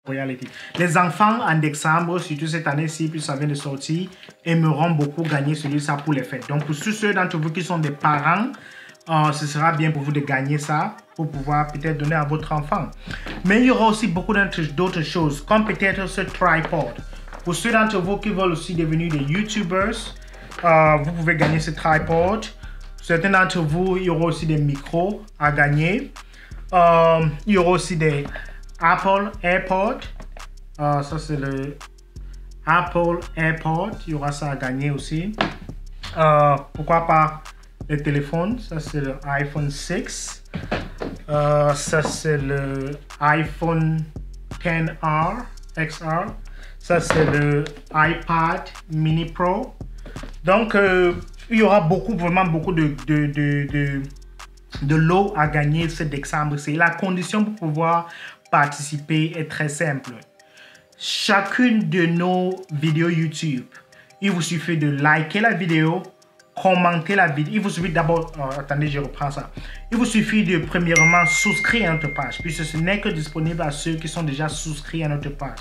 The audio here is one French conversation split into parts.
Reality. Les enfants en décembre, surtout cette année-ci, puis ça vient de sortir, aimeront beaucoup gagner celui-là pour les fêtes. Donc pour tous ceux d'entre vous qui sont des parents, ce sera bien pour vous de gagner ça pour pouvoir peut-être donner à votre enfant. Mais il y aura aussi beaucoup d'autres choses, comme peut-être ce tripod. Pour ceux d'entre vous qui veulent aussi devenir des YouTubers, vous pouvez gagner ce tripod. Certains d'entre vous, il y aura aussi des micros à gagner. Il y aura aussi des Apple AirPods. Ça c'est le Apple AirPods. Il y aura ça à gagner aussi. Pourquoi pas les téléphones. Ça c'est le iPhone 6. Ça c'est le iPhone XR XR. Ça c'est le iPad Mini Pro. Donc il y aura vraiment beaucoup de lots à gagner ce décembre. C'est la condition pour pouvoir participer est très simple. Chacune de nos vidéos YouTube, il vous suffit de liker la vidéo, commenter la vidéo. Il vous suffit d'abord, attendez, je reprends ça. Il vous suffit de premièrement souscrire à notre page, puisque ce n'est que disponible à ceux qui sont déjà souscrits à notre page.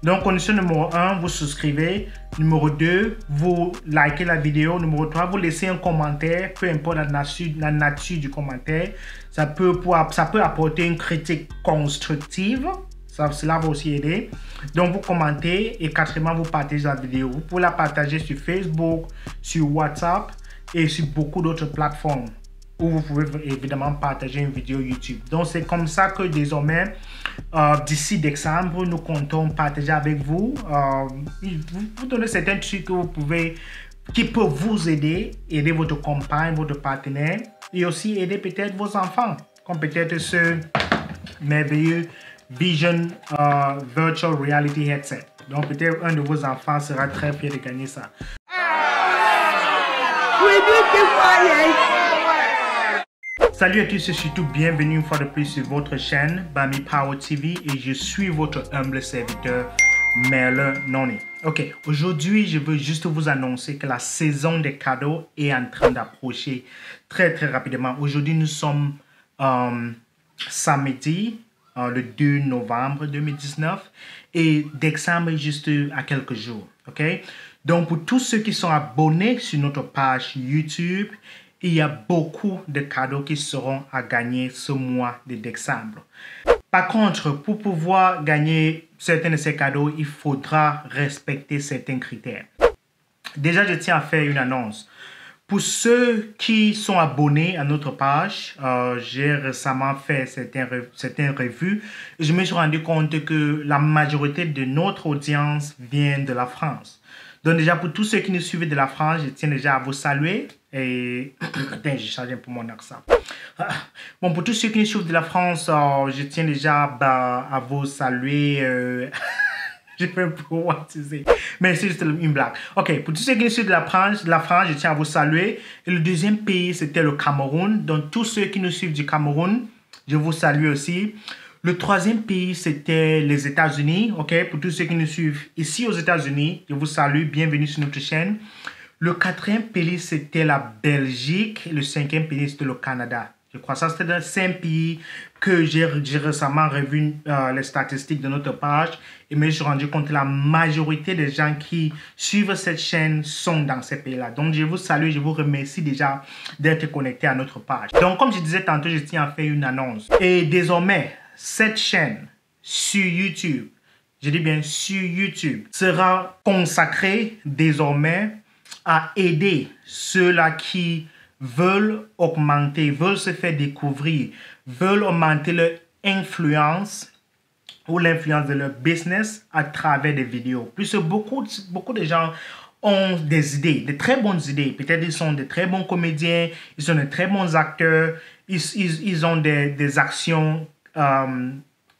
Donc, condition numéro 1, vous souscrivez. Numéro 2, vous likez la vidéo. Numéro 3, vous laissez un commentaire, peu importe la nature du commentaire. Ça peut apporter une critique constructive. Cela va aussi aider. Donc, vous commentez et quatrièmement, vous partagez la vidéo. Vous pouvez la partager sur Facebook, sur WhatsApp et sur beaucoup d'autres plateformes où vous pouvez évidemment partager une vidéo YouTube. Donc, c'est comme ça que désormais, d'ici décembre, nous comptons partager avec vous. Vous donner certains trucs que vous pouvez, qui peuvent vous aider votre compagne, votre partenaire et aussi aider peut-être vos enfants, comme peut-être ce merveilleux Vision Virtual Reality Headset. Donc, peut-être un de vos enfants sera très fier de gagner ça. Salut à tous et surtout bienvenue une fois de plus sur votre chaîne Bami Power TV et je suis votre humble serviteur Merlin Noni. Ok, aujourd'hui je veux juste vous annoncer que la saison des cadeaux est en train d'approcher très rapidement. Aujourd'hui nous sommes samedi le 2 novembre 2019 et décembre est juste à quelques jours. Ok, donc pour tous ceux qui sont abonnés sur notre page YouTube, il y a beaucoup de cadeaux qui seront à gagner ce mois de décembre. Par contre, pour pouvoir gagner certains de ces cadeaux, il faudra respecter certains critères. Déjà, je tiens à faire une annonce. Pour ceux qui sont abonnés à notre page, j'ai récemment fait certaines revues et je me suis rendu compte que la majorité de notre audience vient de la France. Donc déjà, pour tous ceux qui nous suivent de la France, je tiens déjà à vous saluer. Et attends, j'ai changé un peu mon accent. Bon, pour tous ceux qui nous suivent de la France, je tiens déjà à vous saluer. Je vais un peu whattiser. Mais c'est juste une blague. Ok, pour tous ceux qui nous suivent de la France, je tiens à vous saluer. Et le deuxième pays, c'était le Cameroun. Donc tous ceux qui nous suivent du Cameroun, je vous salue aussi. Le troisième pays, c'était les États-Unis. Ok, pour tous ceux qui nous suivent ici aux États-Unis, je vous salue. Bienvenue sur notre chaîne. Le quatrième pays, c'était la Belgique. Et le cinquième pays, c'était le Canada. Je crois que ça, c'était dans 5 pays que j'ai récemment revu les statistiques de notre page. Et je me suis rendu compte que la majorité des gens qui suivent cette chaîne sont dans ces pays-là. Donc, je vous salue, je vous remercie déjà d'être connectés à notre page. Donc, comme je disais tantôt, je tiens à faire une annonce. Et désormais, cette chaîne sur YouTube, je dis bien sur YouTube, sera consacrée désormais à aider ceux-là qui veulent augmenter, veulent se faire découvrir, veulent augmenter leur influence ou l'influence de leur business à travers des vidéos. Plus beaucoup de gens ont des idées, de très bonnes idées. Peut-être ils sont de très bons comédiens, ils sont de très bons acteurs, ils ont des actions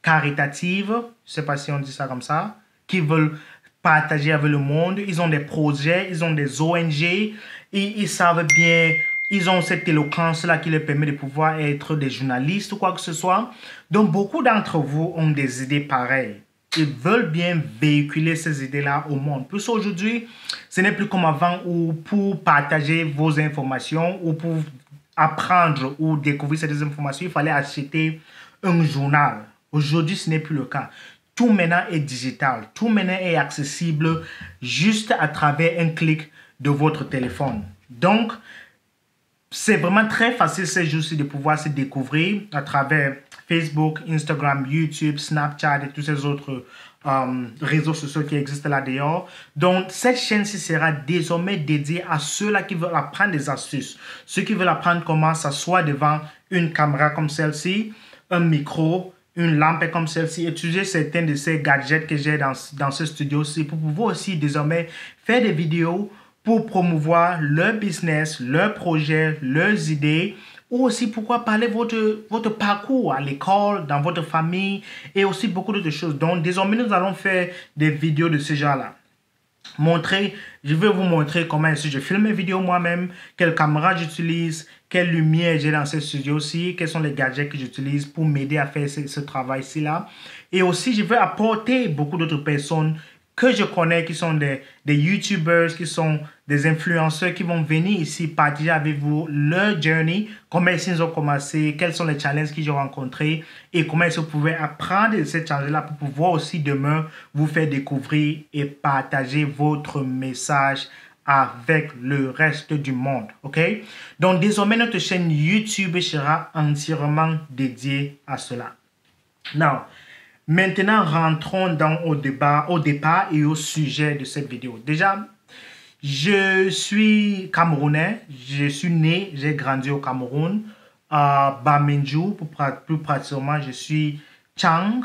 caritatives, je ne sais pas si on dit ça comme ça, qui veulent partager avec le monde. Ils ont des projets, ils ont des ONG, ils savent bien, ils ont cette éloquence-là qui leur permet de pouvoir être des journalistes ou quoi que ce soit. Donc, beaucoup d'entre vous ont des idées pareilles. Ils veulent bien véhiculer ces idées-là au monde. Plus aujourd'hui, ce n'est plus comme avant où pour partager vos informations ou pour apprendre ou découvrir ces informations, il fallait acheter un journal. Aujourd'hui, ce n'est plus le cas. tout maintenant est digital. Tout maintenant est accessible juste à travers un clic de votre téléphone. Donc, c'est vraiment très facile ces jours-ci de pouvoir se découvrir à travers Facebook, Instagram, YouTube, Snapchat et tous ces autres réseaux sociaux qui existent là dehors. Donc, cette chaîne-ci sera désormais dédiée à ceux-là qui veulent apprendre des astuces. Ceux qui veulent apprendre comment s'asseoir devant une caméra comme celle-ci, un micro, une lampe comme celle-ci, utiliser certains de ces gadgets que j'ai dans ce studio-ci pour pouvoir aussi désormais faire des vidéos pour promouvoir leur business, leurs projets, leurs idées, ou aussi pourquoi parler votre parcours à l'école, dans votre famille et aussi beaucoup d'autres choses. Donc désormais nous allons faire des vidéos de ce genre-là. Je vais vous montrer comment est-ce que je filme mes vidéos moi-même, quelle caméra j'utilise, quelle lumière j'ai dans ce studio-ci, quels sont les gadgets que j'utilise pour m'aider à faire ce travail-ci là. Et aussi je vais apporter beaucoup d'autres personnes que je connais qui sont des YouTubers, qui sont des influenceurs qui vont venir ici partager avec vous leur journey, comment ils ont commencé, quels sont les challenges qu'ils ont rencontrés et comment ils pouvaient apprendre de ces challenges-là pour pouvoir aussi demain vous faire découvrir et partager votre message avec le reste du monde, ok? Donc désormais notre chaîne YouTube sera entièrement dédiée à cela. Now, maintenant, rentrons au départ et au sujet de cette vidéo. Déjà, je suis Camerounais, je suis né, j'ai grandi au Cameroun, à Bamendjou, plus pratiquement, je suis Tchang,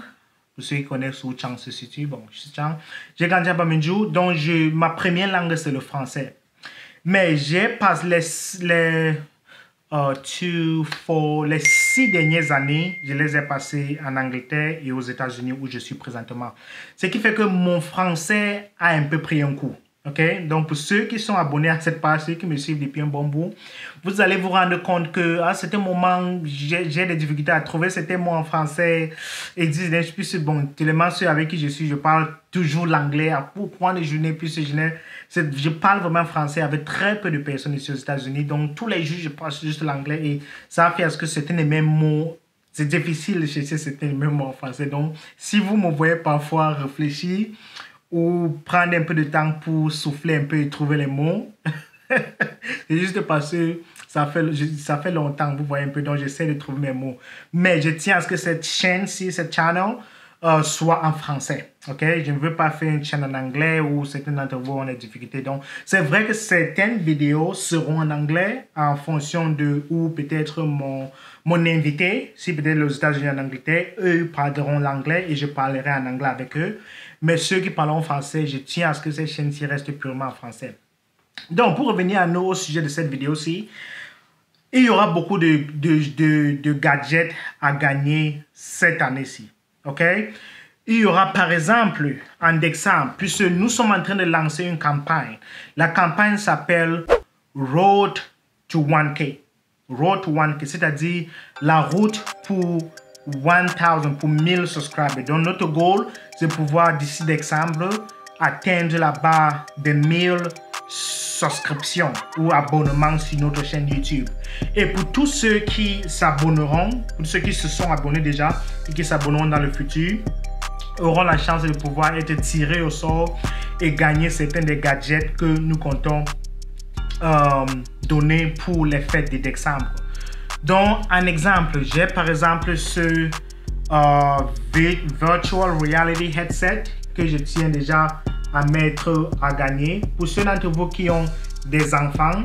pour ceux qui connaissent où Tchang se situe, bon, je suis Tchang. J'ai grandi à Bamendjou, donc ma première langue c'est le français. Mais j'ai passé les 6 dernières années, je les ai passées en Angleterre et aux États-Unis où je suis présentement. Ce qui fait que mon français a un peu pris un coup. Ok, donc pour ceux qui sont abonnés à cette page, ceux qui me suivent depuis un bon bout, vous allez vous rendre compte que à certains moments, j'ai des difficultés à trouver certains mots en français et disent, je suis bon, tellement ceux avec qui je suis, je parle toujours l'anglais, pour prendre des journées, puis je parle vraiment français avec très peu de personnes ici aux États-Unis, donc tous les jours, je parle juste l'anglais et ça fait à ce que certains des mêmes mots, c'est difficile de chercher certains des mêmes mots en français, donc si vous me voyez parfois réfléchir, ou prendre un peu de temps pour souffler un peu et trouver les mots. C'est juste parce que ça fait longtemps, vous voyez un peu, donc j'essaie de trouver mes mots. Mais je tiens à ce que cette chaîne-ci, cette channel, soit en français. Ok, je ne veux pas faire une chaîne en anglais où certains d'entre vous ont des difficultés. Donc, c'est vrai que certaines vidéos seront en anglais en fonction de où peut-être mon invité, si peut-être les États-Unis en Angleterre, eux parleront l'anglais et je parlerai en anglais avec eux. Mais ceux qui parlent français, je tiens à ce que cette chaîne-ci reste purement en français. Donc, pour revenir au sujet de cette vidéo-ci, il y aura beaucoup de gadgets à gagner cette année-ci. Ok? Il y aura par exemple, un exemple, puisque nous sommes en train de lancer une campagne. La campagne s'appelle Road to 1K. Road to 1K, c'est-à-dire la route pour 1000, pour 1000 subscribers. Donc notre goal, c'est pouvoir d'ici décembre atteindre la barre de 1000 subscriptions ou abonnements sur notre chaîne YouTube. Et pour tous ceux qui s'abonneront, pour ceux qui se sont abonnés déjà et qui s'abonneront dans le futur, auront la chance de pouvoir être tirés au sort et gagner certains des gadgets que nous comptons donner pour les fêtes de décembre. Donc, un exemple, j'ai par exemple ce Virtual Reality Headset que je tiens déjà à mettre à gagner. Pour ceux d'entre vous qui ont des enfants,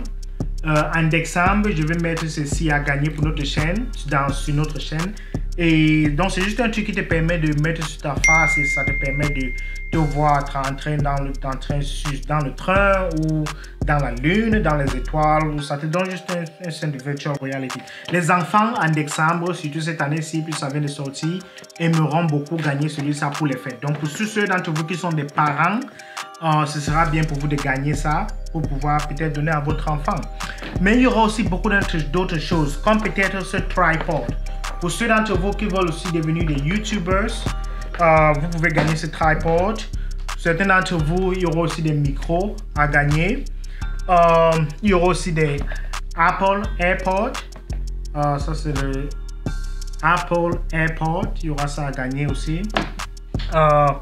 en décembre, je vais mettre ceci à gagner pour notre chaîne, sur notre chaîne. Et donc, c'est juste un truc qui te permet de mettre sur ta face et ça te permet de te voir en train dans le train ou dans la lune, dans les étoiles. Ou ça te donne juste un scène de virtual reality. Les enfants en décembre, surtout cette année-ci, puis ça vient de sortir, aimeront beaucoup gagner celui-là pour les fêtes. Donc, pour tous ceux d'entre vous qui sont des parents, ce sera bien pour vous de gagner ça pour pouvoir peut-être donner à votre enfant. Mais il y aura aussi beaucoup d'autres choses, comme peut-être ce tripod. Pour ceux d'entre vous qui veulent aussi devenir des YouTubers, vous pouvez gagner ce tripod. Certains d'entre vous, il y aura aussi des micros à gagner. Il y aura aussi des Apple AirPods. Ça, c'est le Apple AirPods. Il y aura ça à gagner aussi.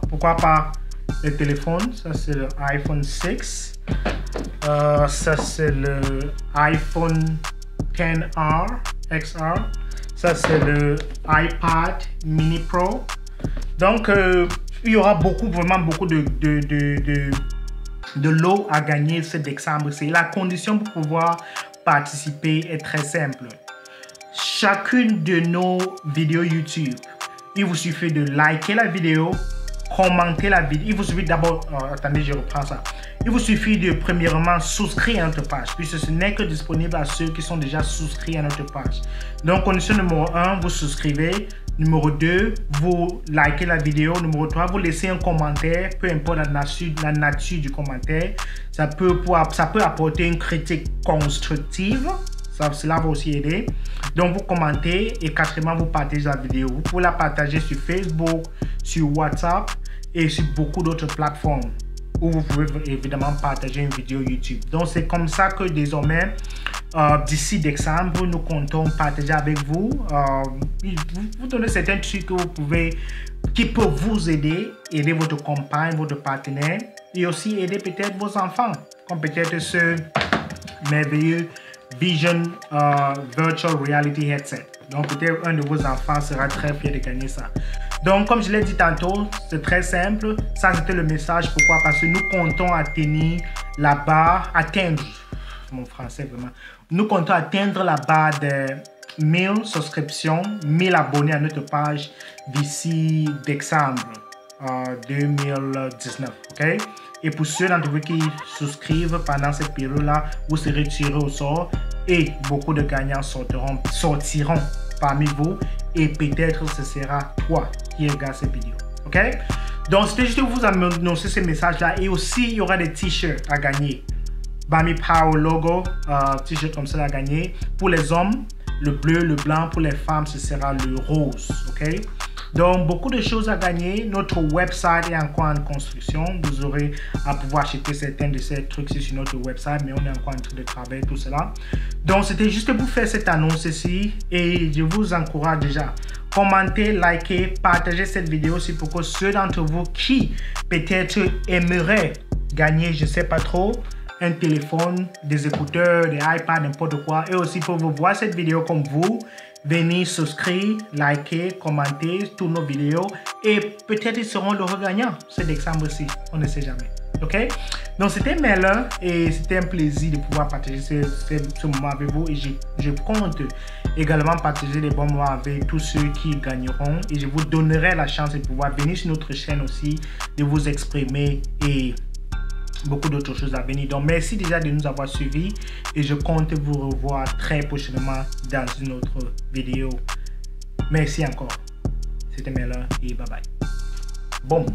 Pourquoi pas le téléphone? Ça c'est le iPhone 6. Ça c'est le iPhone XR XR. Ça c'est le iPad Mini Pro. Donc il y aura vraiment beaucoup de lots à gagner ce décembre. C'est la condition pour pouvoir participer est très simple. Chacune de nos vidéos YouTube, il vous suffit de liker la vidéo, commenter la vidéo. Il vous suffit d'abord, attendez, je reprends ça. Il vous suffit de premièrement souscrire à notre page, puisque ce n'est que disponible à ceux qui sont déjà souscrits à notre page. Donc, condition numéro 1, vous souscrivez. Numéro 2, vous likez la vidéo. Numéro 3, vous laissez un commentaire, peu importe la nature du commentaire. Ça peut apporter une critique constructive. Cela va aussi aider. Donc, vous commentez et quatrièmement, vous partagez la vidéo. Vous pouvez la partager sur Facebook, sur WhatsApp et sur beaucoup d'autres plateformes où vous pouvez évidemment partager une vidéo YouTube. Donc, c'est comme ça que désormais, d'ici décembre, nous comptons partager avec vous. Vous donner certains trucs que vous pouvez, qui peuvent vous aider votre compagne, votre partenaire et aussi aider peut-être vos enfants, comme peut-être ce merveilleux Vision Virtual Reality Headset. Donc peut-être un de vos enfants sera très fier de gagner ça. Donc comme je l'ai dit tantôt, c'est très simple. Ça c'était le message. Pourquoi? Parce que nous comptons atteindre la barre, mon français vraiment. Nous comptons atteindre la barre de 1000 subscriptions, 1000 abonnés à notre page d'ici décembre 2019. Ok? Et pour ceux d'entre vous qui souscrivent pendant cette période-là, vous serez tirés au sort et beaucoup de gagnants sortiront parmi vous et peut-être ce sera toi qui regarde cette vidéo. Ok? Donc c'était juste pour vous annoncer ce message-là et aussi il y aura des t-shirts à gagner. Bami Power logo, t-shirt comme ça à gagner. Pour les hommes, le bleu, le blanc. Pour les femmes, ce sera le rose. Ok? Donc, beaucoup de choses à gagner. Notre website est encore en construction. Vous aurez à pouvoir acheter certains de ces trucs sur notre website, mais on est encore en train de travailler tout cela. Donc, c'était juste pour faire cette annonce ici et je vous encourage déjà. Commentez, likez, partagez cette vidéo aussi pour que ceux d'entre vous qui peut-être aimeraient gagner, je ne sais pas trop, un téléphone, des écouteurs, des iPads, n'importe quoi, et aussi pour vous voir cette vidéo comme vous, venez souscrire, liker, commenter toutes nos vidéos et peut-être ils seront le regagnant ce décembre-ci, on ne sait jamais. Ok? Donc c'était Merlin et c'était un plaisir de pouvoir partager ce moment avec vous et je compte également partager les bons moments avec tous ceux qui gagneront et je vous donnerai la chance de pouvoir venir sur notre chaîne aussi, de vous exprimer et beaucoup d'autres choses à venir. Donc merci déjà de nous avoir suivis et je compte vous revoir très prochainement dans une autre vidéo. Merci encore. C'était Merlin et bye bye. Bon.